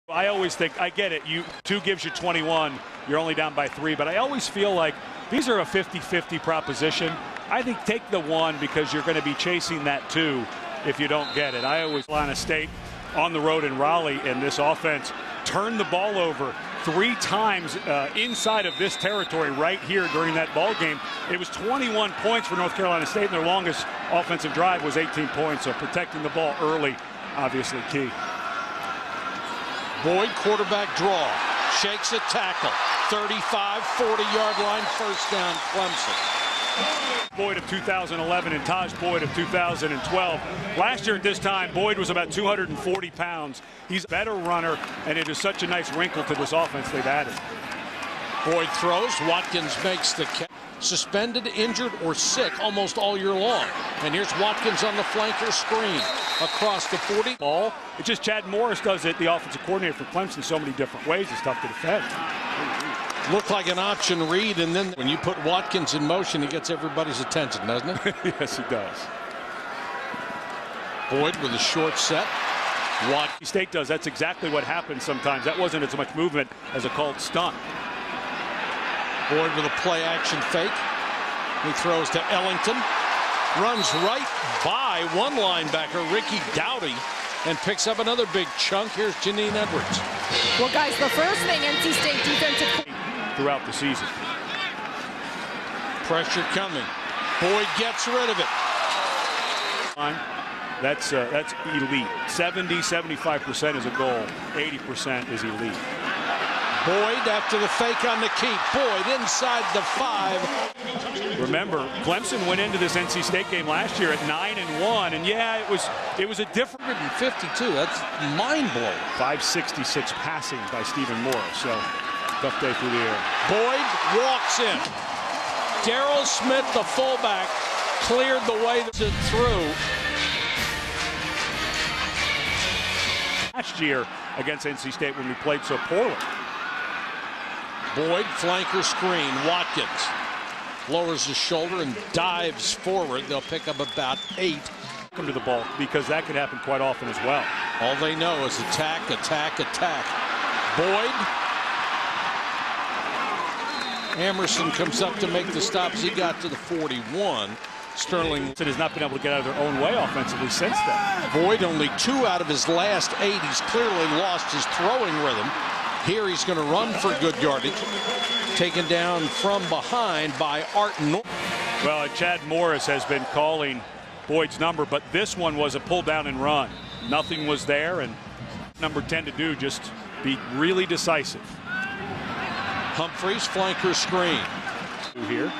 I always think, I get it, 2 gives you 21, you're only down by 3, but I always feel like these are a 50-50 proposition. I think take the 1 because you're going to be chasing that 2 if you don't get it. I always, Carolina State on the road in Raleigh, and this offense turned the ball over 3 times inside of this territory right here during that ball game. It was 21 points for North Carolina State, and their longest offensive drive was 18 points, so protecting the ball early, obviously key. Boyd, quarterback draw, shakes a tackle, 35, 40-yard line, first down, Clemson. Boyd of 2011 and Taj Boyd of 2012. Last year at this time, Boyd was about 240 pounds. He's a better runner, and it is such a nice wrinkle to this offense they've added. Boyd throws, Watkins makes the catch. Suspended, injured, or sick almost all year long. And here's Watkins on the flanker screen across the 40. Ball. It's just Chad Morris does it, the offensive coordinator for Clemson, so many different ways. It's tough to defend. Looked like an option read, and then when you put Watkins in motion, he gets everybody's attention, doesn't it? Yes, he does. Boyd with a short set. Watkins State does. That's exactly what happens sometimes. That wasn't as much movement as a called stunt. Boyd with a play-action fake. He throws to Ellington. Runs right by one linebacker, Ricky Dowdy, and picks up another big chunk. Here's Janine Edwards. Well, guys, the first thing NC State defensive throughout the season. Pressure coming. Boyd gets rid of it. That's elite. 70-75% is a goal. 80% is elite. Boyd after the fake on the keep. Boyd inside the 5. Remember, Clemson went into this NC State game last year at 9-1, and yeah, it was a different 52. That's mind-blowing. 566 passing by Stephen Morris. So tough day through the air. Boyd walks in. Darryl Smith, the fullback, cleared the way through. Last year against NC State when we played so poorly. Boyd, flanker screen. Watkins lowers his shoulder and dives forward. They'll pick up about 8. Come to the ball because that could happen quite often as well. All they know is attack, attack, attack. Boyd. Emerson comes up to make the stops. He got to the 41. Sterling has not been able to get out of their own way offensively since then. Boyd only 2 out of his last 8. He's clearly lost his throwing rhythm. Here he's going to run for good yardage. Taken down from behind by Art North. Well, Chad Morris has been calling Boyd's number, but this one was a pull down and run. Nothing was there, and number 10 to do, just be really decisive. Humphreys, flanker screen. Here.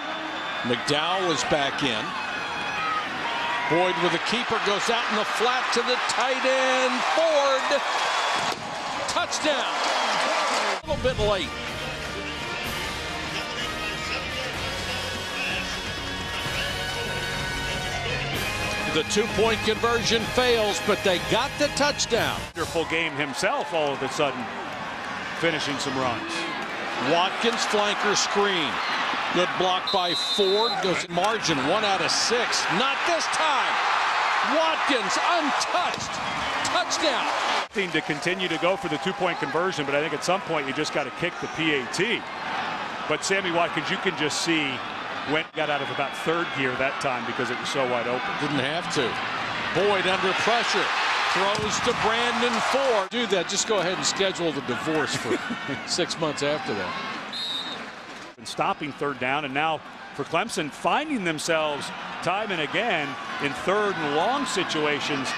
McDowell is back in. Boyd with a keeper goes out in the flat to the tight end. Ford. Touchdown. A little bit late. The 2-point conversion fails, but they got the touchdown. Wonderful game himself all of a sudden, finishing some runs. Watkins, flanker screen. Good block by Ford. Goes margin 1 out of 6. Not this time. Watkins untouched. Touchdown. To continue to go for the 2-point conversion, but I think at some point you just got to kick the PAT. But Sammy Watkins, you can just see got out of about 3rd gear that time because it was so wide open. Didn't have to. Boyd under pressure. Throws to Brandon Ford. Do that. Just go ahead and schedule the divorce for 6 months after that. And stopping 3rd down, and now for Clemson finding themselves time and again in 3rd and long situations.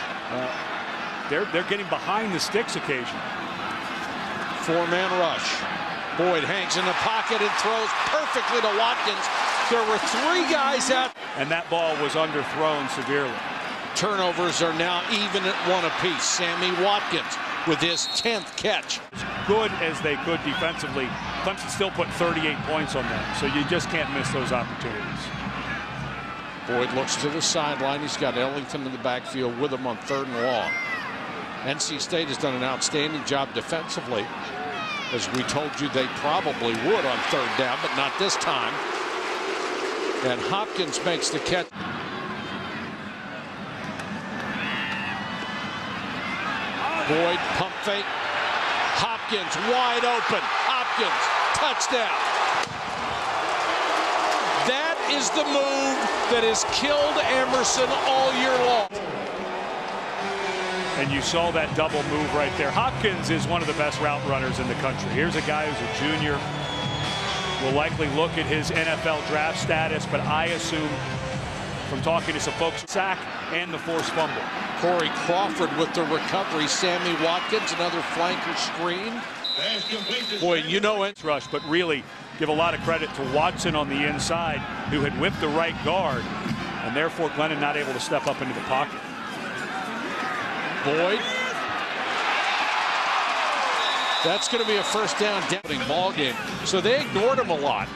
They're getting behind the sticks occasionally. 4-man rush. Boyd hangs in the pocket and throws perfectly to Watkins. There were 3 guys out. And that ball was underthrown severely. Turnovers are now even at 1 apiece. Sammy Watkins with his 10th catch. As good as they could defensively, Clemson still put 38 points on them, so you just can't miss those opportunities. Boyd looks to the sideline. He's got Ellington in the backfield with him on 3rd and long. NC State has done an outstanding job defensively, as we told you they probably would on 3rd down, but not this time. And Hopkins makes the catch. Boyd pump fake. Hopkins wide open. Hopkins, touchdown. That is the move that has killed Emerson all year long. And you saw that double move right there. Hopkins is one of the best route runners in the country. Here's a guy who's a junior. We'll likely look at his NFL draft status, but I assume from talking to some folks, sack and the forced fumble. Corey Crawford with the recovery. Sammy Watkins, another flanker screen. Boy, you know it. Rush, but really give a lot of credit to Watson on the inside, who had whipped the right guard, and therefore Glennon not able to step up into the pocket. Boyd. That's going to be a first down ball game. So they ignored him a lot.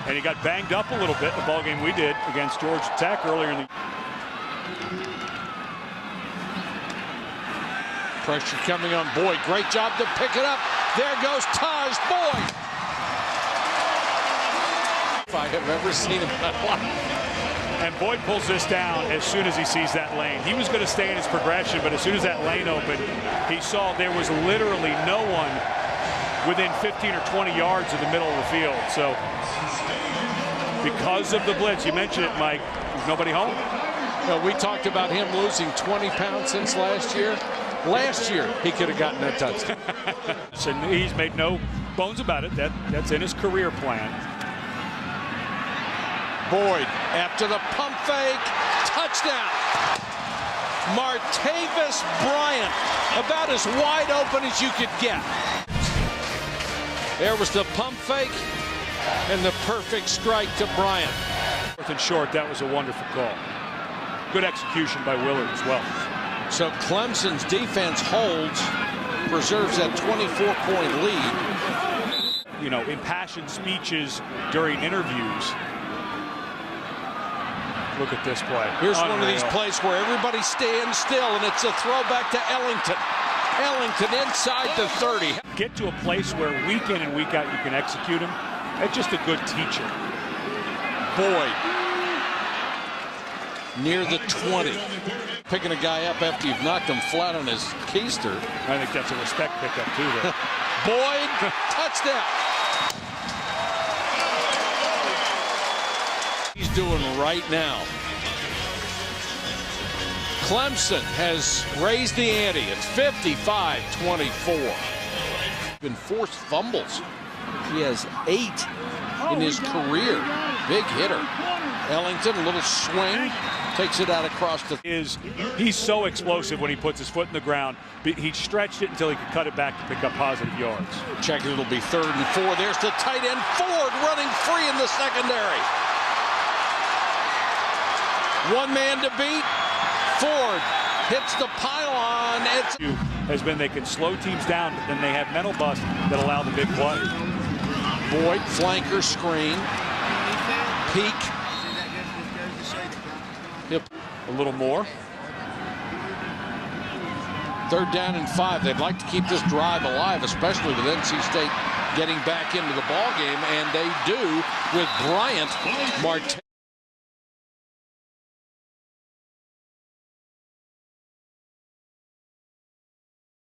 And he got banged up a little bit in the ball game we did against Georgia Tech earlier in the. Pressure coming on Boyd. Great job to pick it up. There goes Taj Boyd. If I have ever seen him in my life. And Boyd pulls this down as soon as he sees that lane. He was going to stay in his progression, but as soon as that lane opened, he saw there was literally no one within 15 or 20 yards of the middle of the field. So because of the blitz, you mentioned it, Mike, there's nobody home. Well, we talked about him losing 20 pounds since last year. Last year, he could have gotten that touchdown. And he's made no bones about it. That's in his career plan. Boyd after the pump fake, touchdown. Martavis Bryant, about as wide open as you could get. There was the pump fake and the perfect strike to Bryant. Fourth and short, that was a wonderful call. Good execution by Willard as well. So Clemson's defense holds, preserves that 24-point lead. You know, impassioned speeches during interviews. Look at this play. Here's Unreal. one of these plays where everybody stands still, and it's a throwback to Ellington. Ellington inside the 30. Get to a place where week in and week out you can execute him. That's just a good teacher. Boyd near the 20. Picking a guy up after you've knocked him flat on his keister. I think that's a respect pickup too, though. Boyd, touchdown. He's doing right now. Clemson has raised the ante. It's 55-24. Been forced fumbles. He has 8 in his career. Big hitter. Ellington, a little swing, takes it out across the. He's so explosive when he puts his foot in the ground. He stretched it until he could cut it back to pick up positive yards. Check it, it'll be 3rd and 4. There's the tight end Ford running free in the secondary. One man to beat. Ford hits the pylon. Has been they can slow teams down, but then they have mental bust that allow the big play. Boyd, flanker screen. Peak. A little more. 3rd down and 5. They'd like to keep this drive alive, especially with NC State getting back into the ball game, and they do with Bryant.